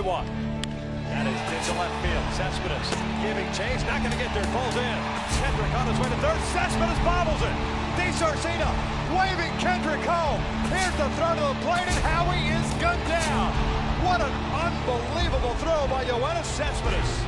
2-1. That is into left field. Cespedes giving chase, not going to get there, falls in. Kendrick on his way to third. Cespedes bobbles it. DiSarcina waving Kendrick home. Here's the throw to the plate, and Howie is gunned down. What an unbelievable throw by Yoenis Cespedes.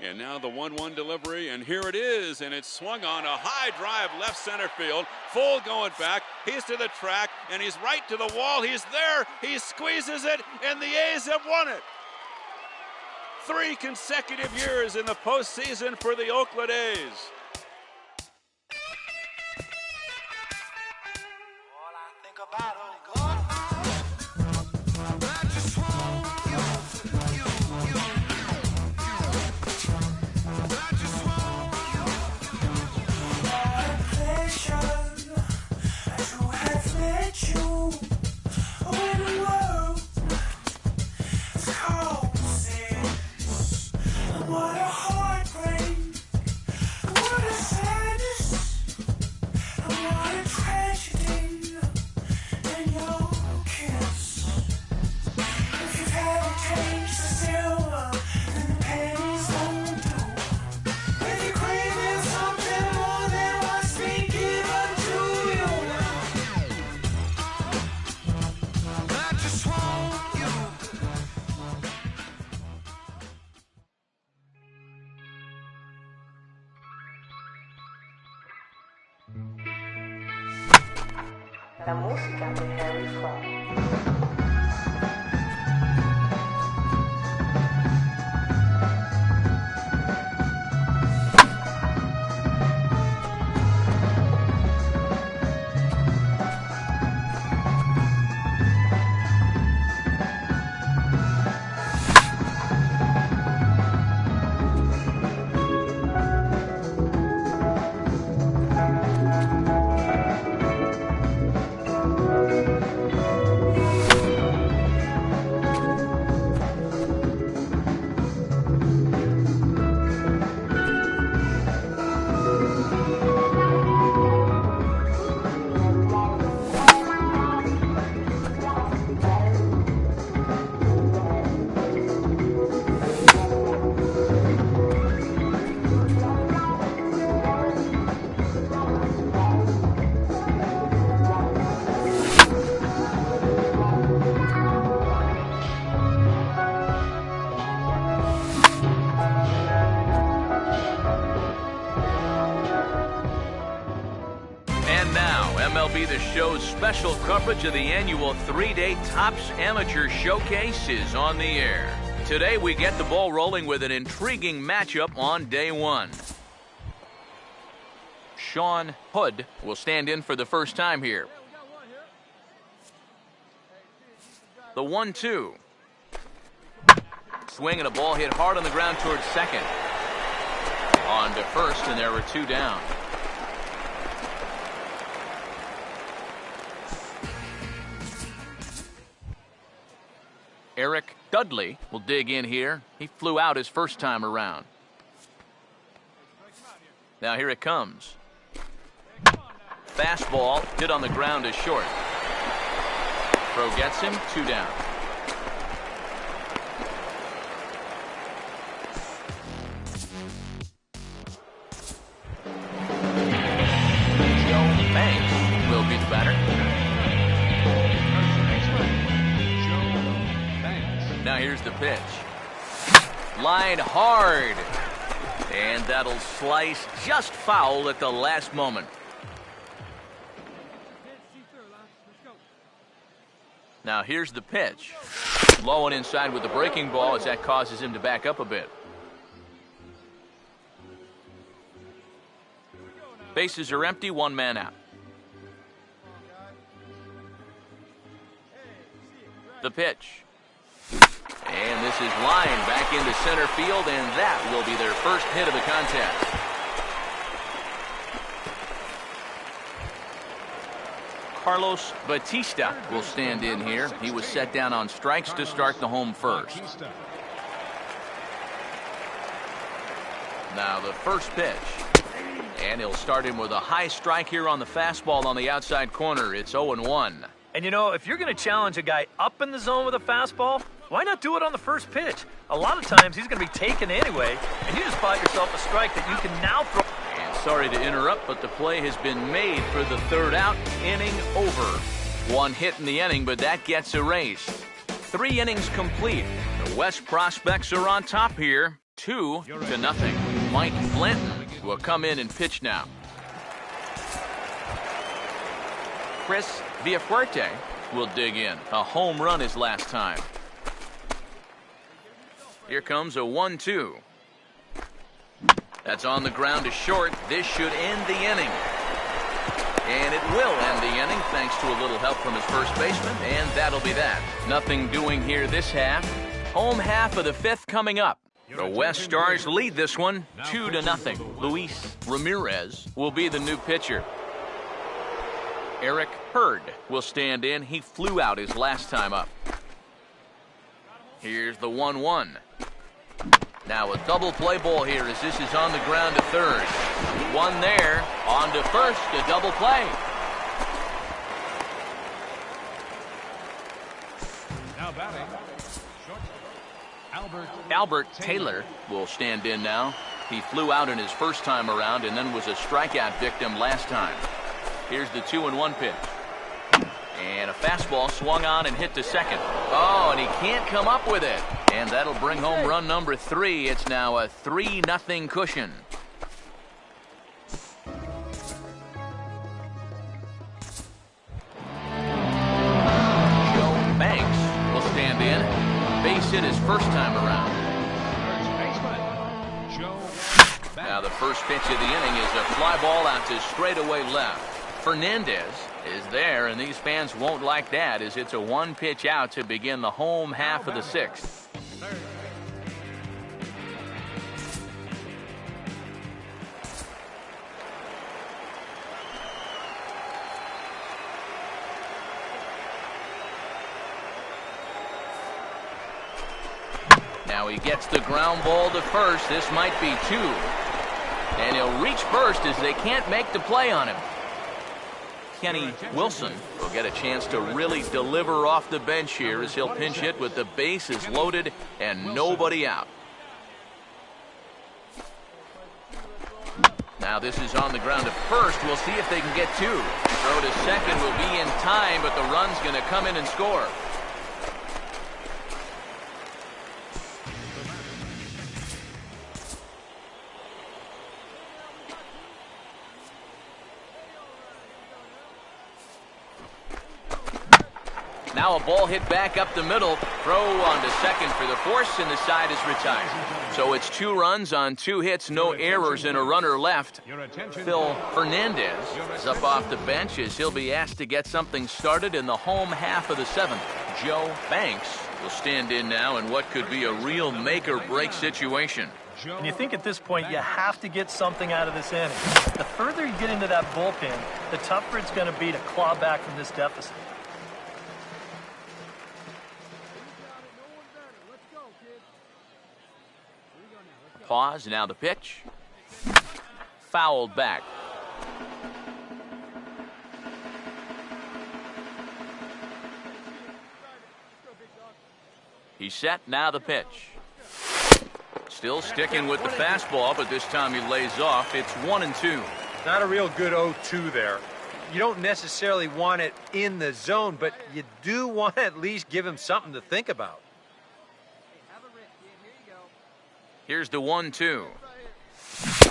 And now the 1-1 delivery, and here it is, and it's swung on a high drive left center field. Full going back. He's to the track, and he's right to the wall. He's there. He squeezes it, and the A's have won it. 3 consecutive years in the postseason for the Oakland A's. All I think about La música de Harry Fraud. MLB The Show's special coverage of the annual 3-day Topps Amateur Showcase is on the air. Today we get the ball rolling with an intriguing matchup on day 1. Sean Hood will stand in for the first time here. The 1-2. Swing and a ball hit hard on the ground towards second. On to first, and there were 2 down. Eric Dudley will dig in here. He flew out his first time around. Now here it comes. Fastball hit on the ground is short. Throw gets him, 2 down. Joe Banks will be the batter. Now here's the pitch. Line hard. And that'll slice just foul at the last moment. Now here's the pitch. Low and inside with the breaking ball as that causes him to back up a bit. Bases are empty, 1 man out. The pitch. And this is lined back into center field, and that will be their first hit of the contest. Carlos Batista will stand in here. He was set down on strikes to start the home first. Now the first pitch. And he'll start him with a high strike here on the fastball on the outside corner. It's 0-1. And you know, if you're going to challenge a guy up in the zone with a fastball, why not do it on the first pitch? A lot of times he's going to be taken anyway, and you just bought yourself a strike that you can now throw. And sorry to interrupt, but the play has been made for the 3rd out, inning over. 1 hit in the inning, but that gets erased. 3 innings complete. The West Prospects are on top here. 2-0. Mike Blanton will come in and pitch now. Chris Villafuerte will dig in. A home run his last time. Here comes a 1-2. That's on the ground to short. This should end the inning. And it will end the inning thanks to a little help from his first baseman, and that'll be that. Nothing doing here this half. Home half of the fifth coming up. The West Stars lead this one 2-0. Luis Ramirez will be the new pitcher. Eric Hurd will stand in. He flew out his last time up. Here's the 1-1. Now a double play ball here as this is on the ground to third. One there, on to first, a double play. Now batting, Albert Taylor will stand in now. He flew out in his first time around and then was a strikeout victim last time. Here's the 2-1 pitch. And a fastball swung on and hit to second. Oh, and he can't come up with it. And that'll bring home run number 3. It's now a 3-0 cushion. Joe Banks will stand in. Base hit his first time around. Now the first pitch of the inning is a fly ball out to straightaway left. Fernandez is there, and these fans won't like that as it's a one-pitch out to begin the home half of the sixth. Now he gets the ground ball to first. This might be 2. And he'll reach first as they can't make the play on him. Kenny Wilson will get a chance to really deliver off the bench here as he'll pinch hit with the bases loaded and nobody out. Now this is on the ground at first. We'll see if they can get 2. Throw to second will be in time, but the run's going to come in and score. Now a ball hit back up the middle. Throw on to second for the force, and the side is retired. So it's 2 runs on 2 hits, no errors, and a runner left. Phil Fernandez is up off the bench as he'll be asked to get something started in the home half of the 7th. Joe Banks will stand in now in what could be a real make-or-break situation. And you think at this point you have to get something out of this inning. The further you get into that bullpen, the tougher it's going to be to claw back from this deficit. Pause, now the pitch. Fouled back. He's set, now the pitch. Still sticking with the fastball, but this time he lays off. It's 1-2. Not a real good 0-2 there. You don't necessarily want it in the zone, but you do want to at least give him something to think about. Here's the 1-2.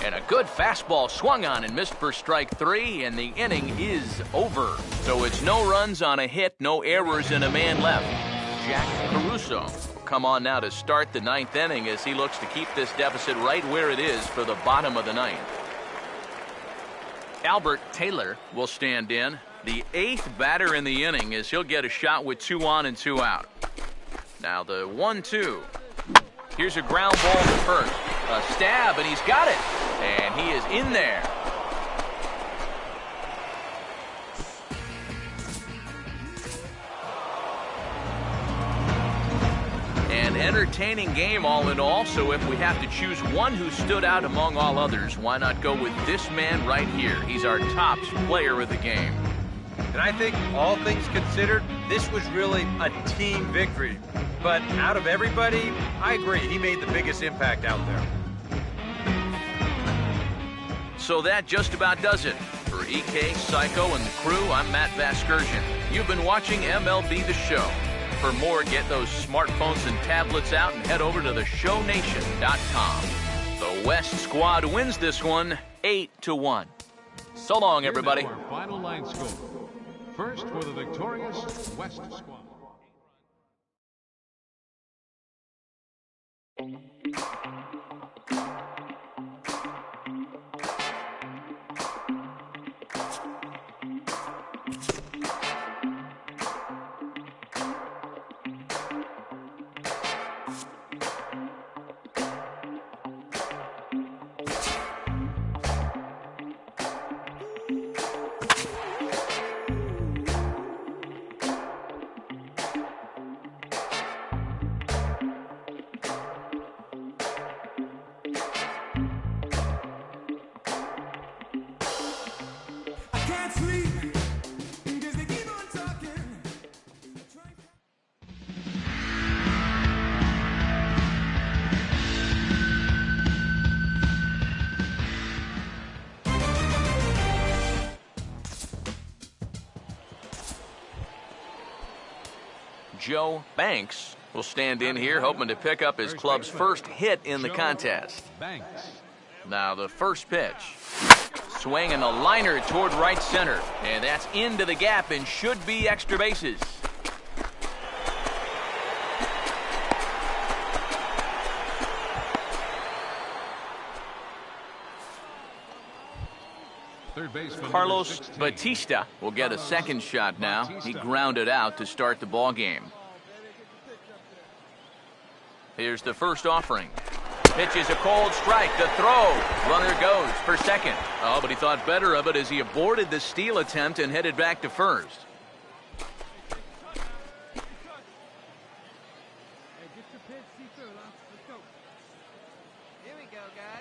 And a good fastball swung on and missed for strike 3, and the inning is over. So it's no runs on a hit, no errors, and a man left. Jack Caruso will come on now to start the 9th inning as he looks to keep this deficit right where it is for the bottom of the 9th. Albert Taylor will stand in, the 8th batter in the inning, as he'll get a shot with 2 on and 2 out. Now the 1-2. Here's a ground ball to first. A stab, and he's got it. And he is in there. An entertaining game all in all, so if we have to choose one who stood out among all others, why not go with this man right here? He's our top player of the game. And I think, all things considered, this was really a team victory. But out of everybody, I agree, he made the biggest impact out there. So that just about does it. For EK, Psycho, and the crew, I'm Matt Vasgersian. You've been watching MLB The Show. For more, get those smartphones and tablets out and head over to theshownation.com. The West squad wins this one 8-1. So long, everybody. Our final line score. First for the victorious West squad. Joe Banks will stand in here, hoping to pick up his club's first hit in the contest. Now the first pitch. Swing and a liner toward right center. And that's into the gap and should be extra bases. Carlos Batista will get a second shot now. He grounded out to start the ball game. Here's the first offering. Pitch is a cold strike. The throw. Runner goes for second. Oh, but he thought better of it as he aborted the steal attempt and headed back to first.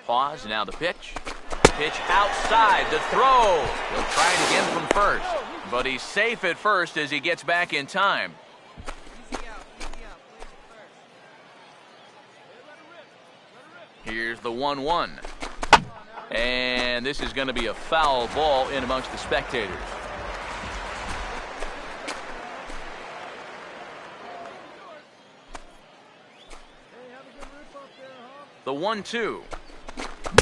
Pause. Now the pitch. Pitch outside. The throw. He'll try it again from first. But he's safe at first as he gets back in time. Here's the 1-1. And this is going to be a foul ball in amongst the spectators. The 1-2.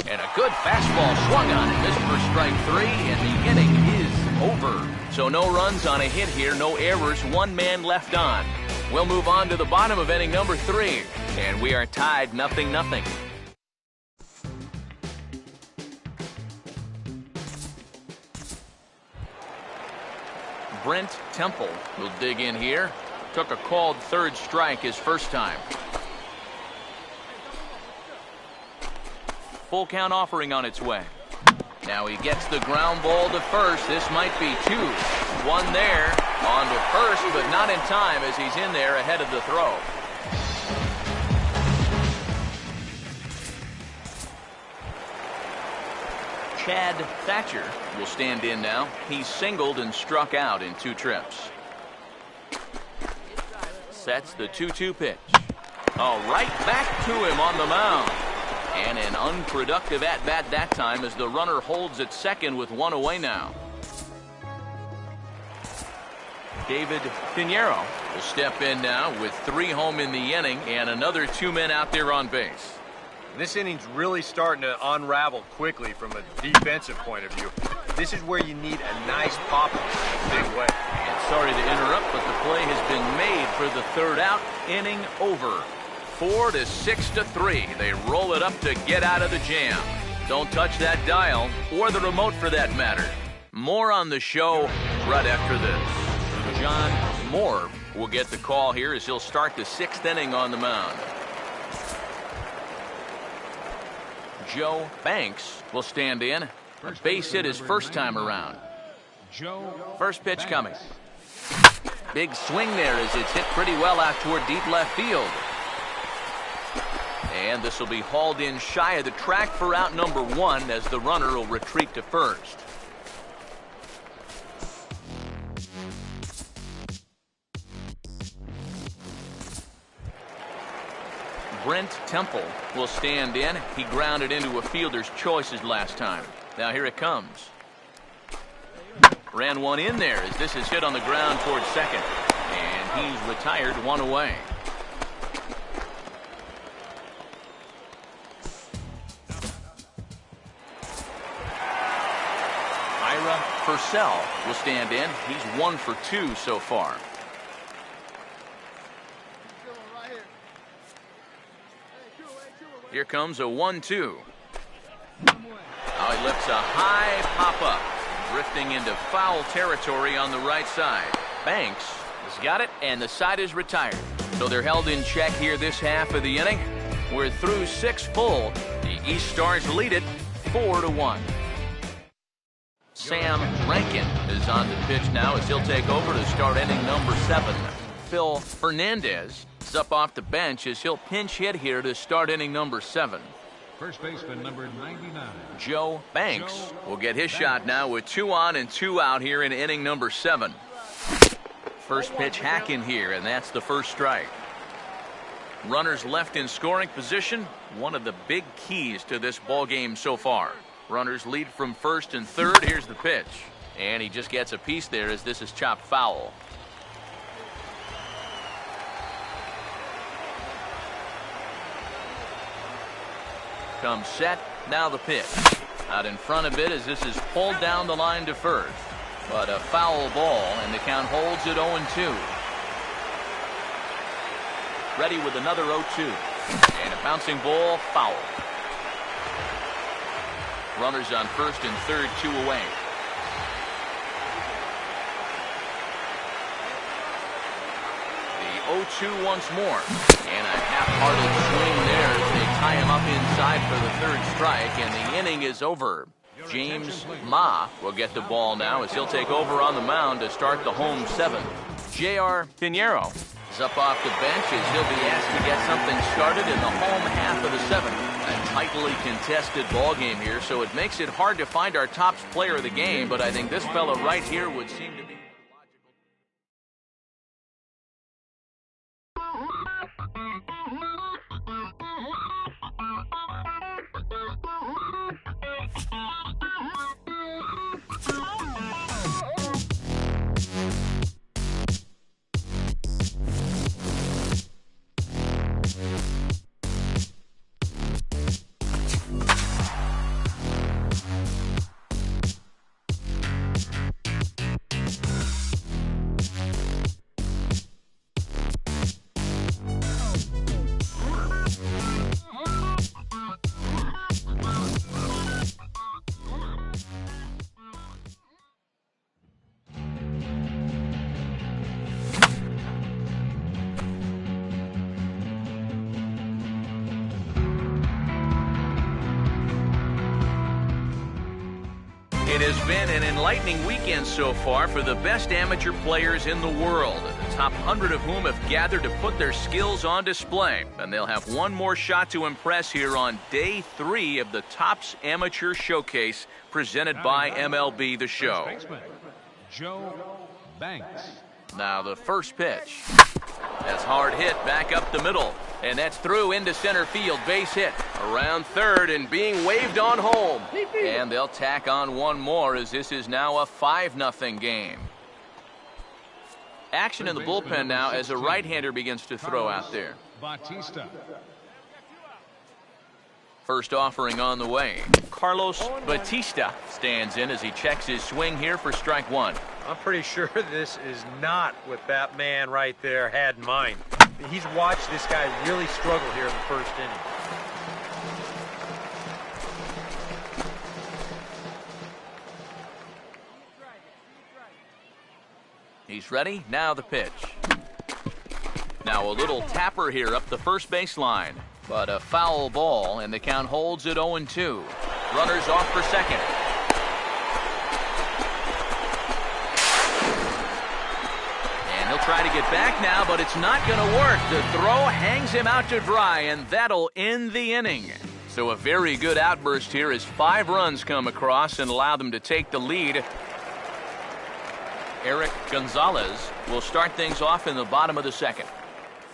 And a good fastball swung on it. This for strike three, and the inning is over. So no runs on a hit here, no errors, one man left on. We'll move on to the bottom of inning number 3, and we are tied 0-0. Brent Temple will dig in here. Took a called third strike his first time. Full count offering on its way. Now he gets the ground ball to first. This might be 2. One there. On to first, but not in time as he's in there ahead of the throw. Chad Thatcher will stand in now. He's singled and struck out in 2 trips. Sets the 2-2 pitch. Oh, right back to him on the mound. And an unproductive at-bat that time as the runner holds at second with 1 away now. David Pinheiro will step in now with 3 home in the inning and another 2 men out there on base. This inning's really starting to unravel quickly from a defensive point of view. This is where you need a nice pop in a big way. And sorry to interrupt, but the play has been made for the 3rd out. Inning over. 4-6-3. They roll it up to get out of the jam. Don't touch that dial, or the remote for that matter. More on the show right after this. John Moore will get the call here as he'll start the 6th inning on the mound. Joe Banks will stand in. A base hit his first time around. First pitch coming. Big swing there as it's hit pretty well out toward deep left field. And this will be hauled in shy of the track for out number 1 as the runner will retreat to first. Brent Temple will stand in. He grounded into a fielder's choice his last time. Now here it comes. Ran one in there as this is hit on the ground towards second. And and he's retired 1 away. Ira Purcell will stand in. He's 1 for 2 so far. Here comes a 1-2. Now he lifts a high pop-up, drifting into foul territory on the right side. Banks has got it, and the side is retired. So they're held in check here this half of the inning. We're through 6 full. The East Stars lead it 4-1. Sam Rankin is on the pitch now as he'll take over to start inning number 7. Phil Fernandez is up off the bench as he'll pinch hit here to start inning number 7. First baseman number 99. Joe Banks will get his shot now with 2 on and 2 out here in inning number 7. First pitch hack in here, and that's the first strike. Runners left in scoring position, one of the big keys to this ball game so far. Runners lead from first and third. Here's the pitch, and he just gets a piece there as this is chopped foul. Comes set, now the pitch. Out in front of it as this is pulled down the line to first. But a foul ball, and the count holds at 0-2. Ready with another 0-2. And a bouncing ball, foul. Runners on first and third, 2 away. The 0-2 once more. And a half-hearted swing there as they tie him up inside for the third strike, and the inning is over. James Ma will get the ball now as he'll take over on the mound to start the home 7. J.R. Pinheiro is up off the bench as he'll be asked to get something started in the home half of the 7th. A tightly contested ball game here, so it makes it hard to find our top player of the game, but I think this fella right here would seem to be It has been an enlightening weekend so far for the best amateur players in the world, the top 100 of whom have gathered to put their skills on display. And they'll have one more shot to impress here on day 3 of the Topps Amateur Showcase presented by MLB The Show. First baseman, Joe Banks. Now the first pitch. That's hard hit back up the middle. And that's through into center field. Base hit around third and being waved on home. And they'll tack on one more as this is now a 5-0 game. Action in the bullpen now as a right-hander begins to throw out there. Bautista. First offering on the way. Carlos Bautista stands in as he checks his swing here for strike 1. I'm pretty sure this is not what that man right there had in mind. He's watched this guy really struggle here in the first inning. He's ready. Now the pitch. Now a little tapper here up the first baseline. But a foul ball, and the count holds at 0-2. Runners off for second. And he'll try to get back now, but it's not going to work. The throw hangs him out to dry, and that'll end the inning. So a very good outburst here as 5 runs come across and allow them to take the lead. Eric Gonzalez will start things off in the bottom of the 2nd.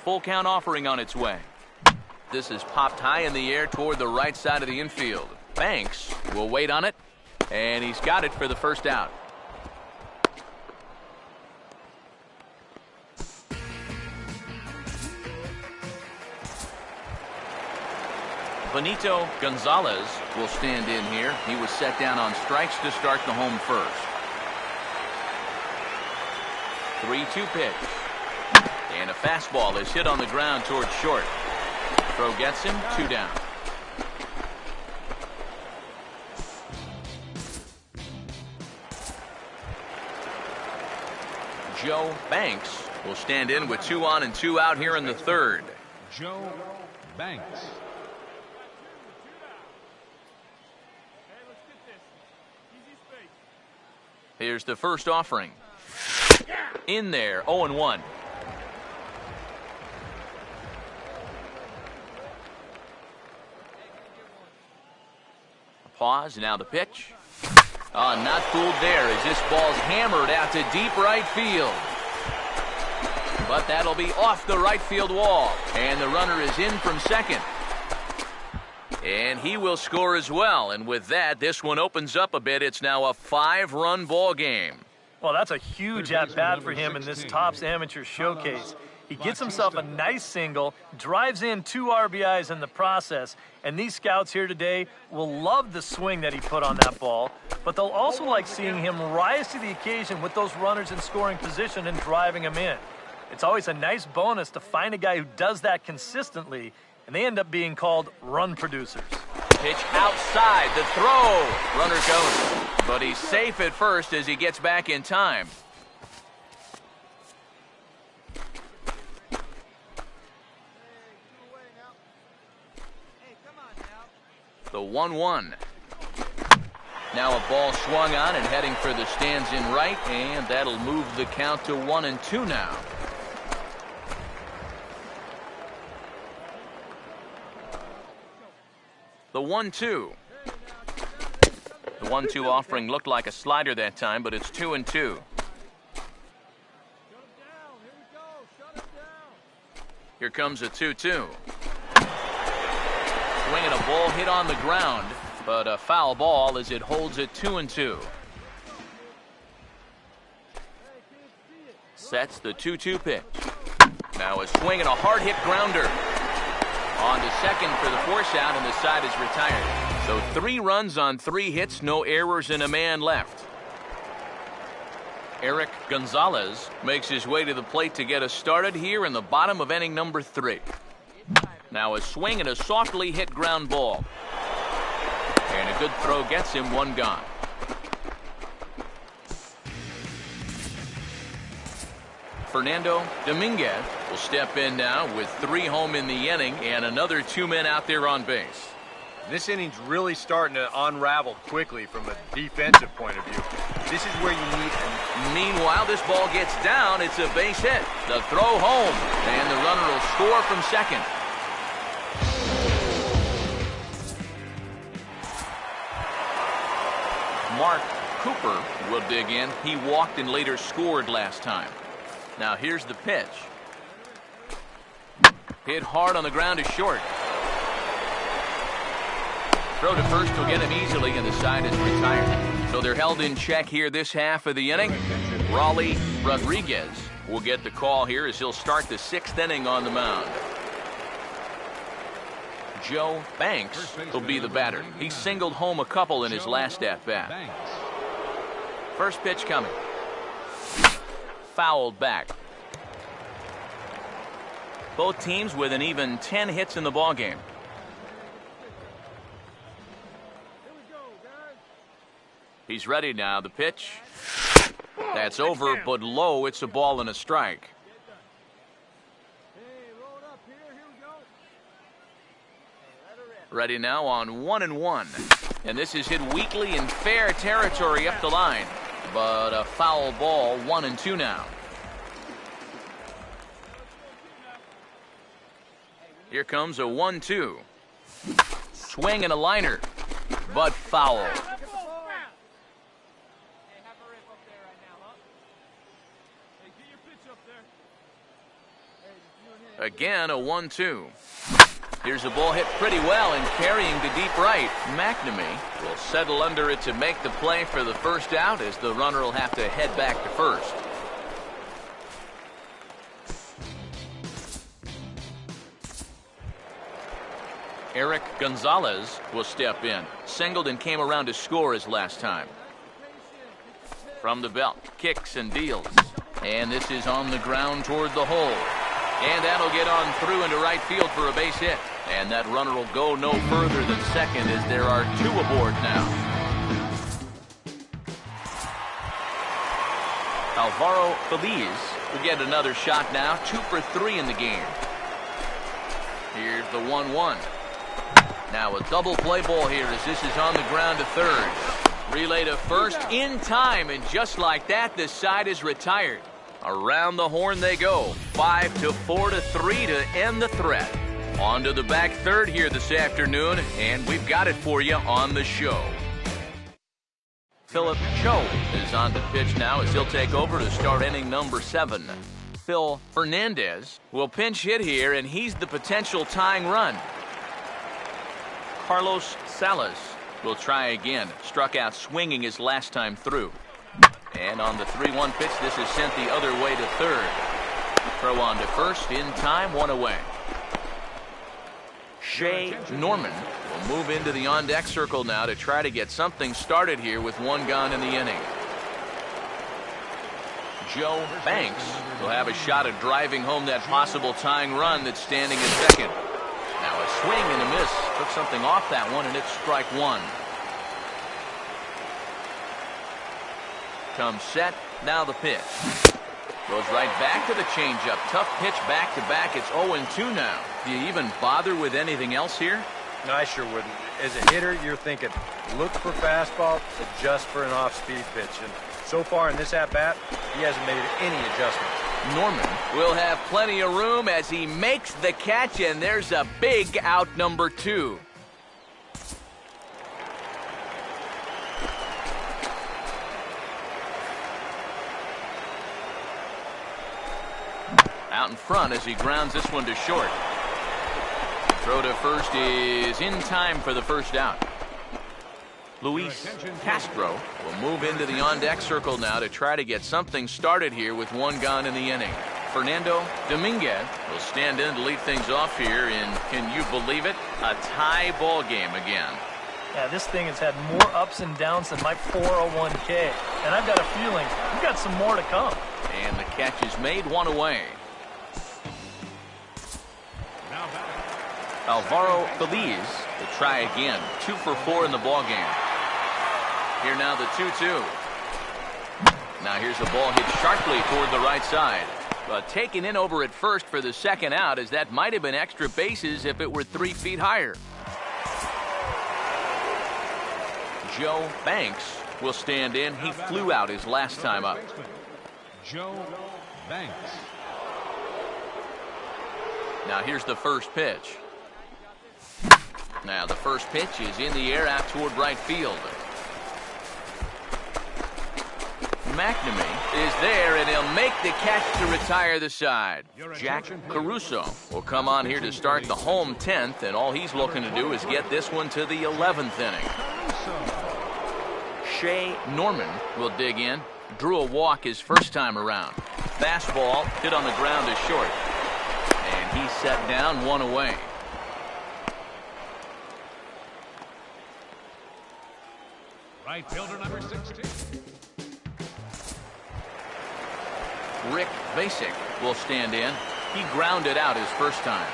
Full count offering on its way. This is popped high in the air toward the right side of the infield. Banks will wait on it, and he's got it for the first out. Benito Gonzalez will stand in here. He was set down on strikes to start the home first. 3-2 pitch. And a fastball is hit on the ground towards short. Throw gets him, 2 down. Joe Banks will stand in with 2 on and 2 out here in the third. Joe Banks. Here's the first offering. In there, 0-1. Pause, now the pitch. Not fooled there as this ball's hammered out to deep right field. But that'll be off the right field wall. And the runner is in from second. And he will score as well. And with that, this one opens up a bit. It's now a 5-run ball game. Well, that's a huge at-bat for him in this Topps Amateur Showcase. He gets himself a nice single, drives in 2 RBIs in the process, and these scouts here today will love the swing that he put on that ball, but they'll also like seeing him rise to the occasion with those runners in scoring position and driving them in. It's always a nice bonus to find a guy who does that consistently, and they end up being called run producers. Pitch outside, the throw. Runner goes, but he's safe at first as he gets back in time. The 1-1. Now a ball swung on and heading for the stands in right, and that'll move the count to 1-2 now. The 1-2. The 1-2 offering looked like a slider that time, but it's 2-2. Here comes a 2-2. Swinging a ball hit on the ground, but a foul ball as it holds it 2-2. Sets the 2-2 pitch. Now a swing and a hard hit grounder. On to second for the force out, and the side is retired. So 3 runs on 3 hits, no errors, and a man left. Eric Gonzalez makes his way to the plate to get us started here in the bottom of inning number 3. Now a swing and a softly hit ground ball. And a good throw gets him, 1 gone. Fernando Dominguez will step in now with 3 home in the inning and another 2 men out there on base. This inning's really starting to unravel quickly from a defensive point of view. This is where you need. Meanwhile, this ball gets down. It's a base hit. The throw home, and the runner will score from second. Mark Cooper will dig in. He walked and later scored last time. Now here's the pitch. Hit hard on the ground to short. Throw to first will get him easily, and the side is retired. So they're held in check here this half of the inning. Raleigh Rodriguez will get the call here as he'll start the 6th inning on the mound. Joe Banks will be the batter. He singled home a couple in his last at-bat. First pitch coming. Fouled back. Both teams with an even 10 hits in the ballgame. He's ready now. The pitch. That's over, but low. It's a ball and a strike. Ready now on 1-1. And this is hit weakly in fair territory up the line. But a foul ball, 1-2 now. Here comes a 1-2. Swing and a liner, but foul. Again, a 1-2. Here's a ball hit pretty well and carrying to deep right. McNamee will settle under it to make the play for the first out as the runner will have to head back to first. Eric Gonzalez will step in. Singled and came around to score his last time. From the belt, kicks and deals. And this is on the ground toward the hole. And that'll get on through into right field for a base hit. And that runner will go no further than second as there are two aboard now. Alvaro Feliz will get another shot now. 2 for 3 in the game. Here's the 1-1. Now a double play ball here as this is on the ground to third. Relay to first in time, and just like that, the side is retired. Around the horn they go. 5-4-3 to end the threat. On to the back third here this afternoon, and we've got it for you on the show. Philip Cho is on the pitch now as he'll take over to start inning number 7. Phil Fernandez will pinch hit here, and he's the potential tying run. Carlos Salas will try again. Struck out swinging his last time through. And on the 3-1 pitch, this is sent the other way to third. Throw on to first in time, 1 away. Shay Norman will move into the on-deck circle now to try to get something started here with 1 gone in the inning. Joe Banks will have a shot at driving home that possible tying run that's standing at second. Now a swing and a miss. Took something off that one, and it's strike 1. Comes set. Now the pitch. Goes right back to the changeup. Tough pitch back to back. It's 0-2 now. Do you even bother with anything else here? No, I sure wouldn't. As a hitter, you're thinking, look for fastball, adjust for an off-speed pitch. And so far in this at-bat, he hasn't made any adjustments. Norman will have plenty of room as he makes the catch, and there's a big out number 2. Out in front as he grounds this one to short. Throw to first is in time for the first out. Luis Castro will move into the on-deck circle now to try to get something started here with 1 gone in the inning. Fernando Dominguez will stand in to lead things off here in, can you believe it, a tie ball game again. Yeah, this thing has had more ups and downs than my 401k. And I've got a feeling we've got some more to come. And the catch is made, 1 away. Alvaro Feliz will try again. 2 for 4 in the ball game. Here now the 2-2. Now here's a ball hit sharply toward the right side. But taken in over at first for the second out, as that might have been extra bases if it were 3 feet higher. Joe Banks will stand in. He flew out his last time up. Joe Banks. Now here's the first pitch. Now the first pitch is in the air out toward right field. McNamee is there, and he'll make the catch to retire the side. Jack Caruso will come on here to start the home 10th, and all he's looking to do is get this one to the 11th inning. Shay Norman will dig in. Drew a walk his first time around. Fastball hit on the ground to short. And he's set down, 1 away. Right fielder number 16. Rick Basic will stand in. He grounded out his first time.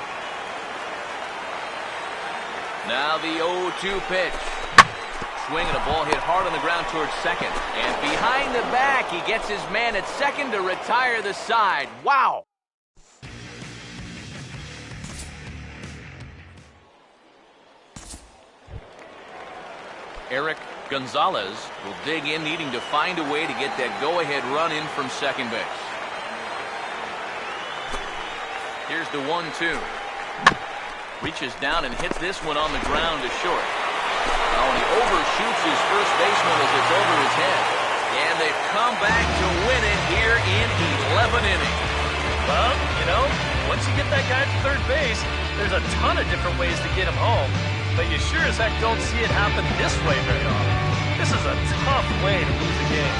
Now the 0-2 pitch. Swinging a ball hit hard on the ground towards second. And behind the back, he gets his man at second to retire the side. Wow! Eric Gonzalez will dig in, needing to find a way to get that go-ahead run in from second base. Here's the 1-2. Reaches down and hits this one on the ground to short. Oh, and he overshoots his first baseman as it's over his head. And they've come back to win it here in 11 innings. Well, you know, once you get that guy to third base, there's a ton of different ways to get him home. But you sure as heck don't see it happen this way very often. This is a tough way to lose a game.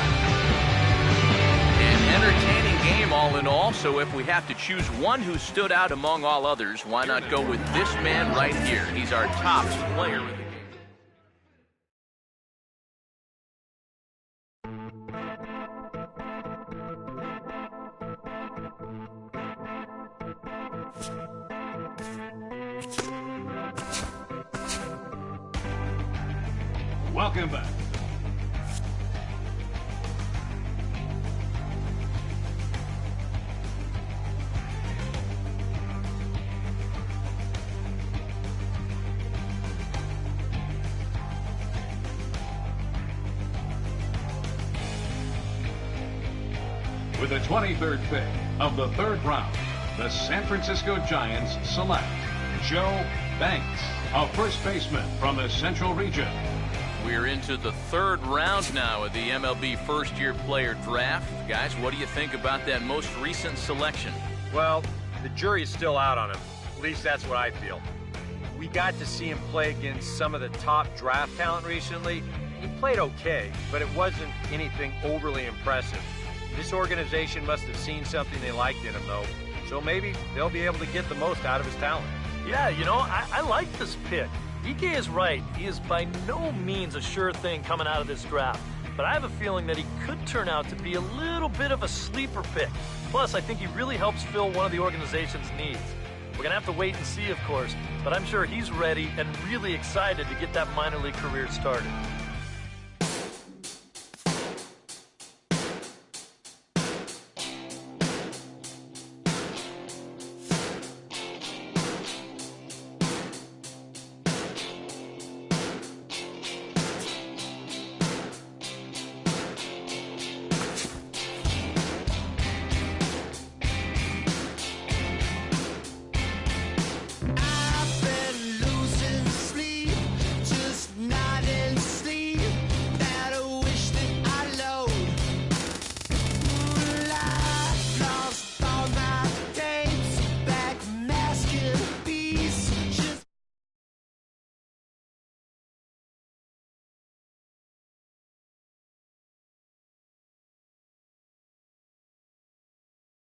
An entertaining game all in all, so if we have to choose one who stood out among all others, why not go with this man right here? He's our top player of the game. Welcome back. With the 23rd pick of the 3rd round, the San Francisco Giants select Joe Banks, a first baseman from the Central Region. We're into the 3rd round now of the MLB first-year player draft. Guys, what do you think about that most recent selection? Well, the jury's still out on him. At least that's what I feel. We got to see him play against some of the top draft talent recently. He played okay, but it wasn't anything overly impressive. This organization must have seen something they liked in him, though. So maybe they'll be able to get the most out of his talent. Yeah, you know, I like this pick. Ike is right. He is by no means a sure thing coming out of this draft. But I have a feeling that he could turn out to be a little bit of a sleeper pick. Plus, I think he really helps fill one of the organization's needs. We're going to have to wait and see, of course, but I'm sure he's ready and really excited to get that minor league career started.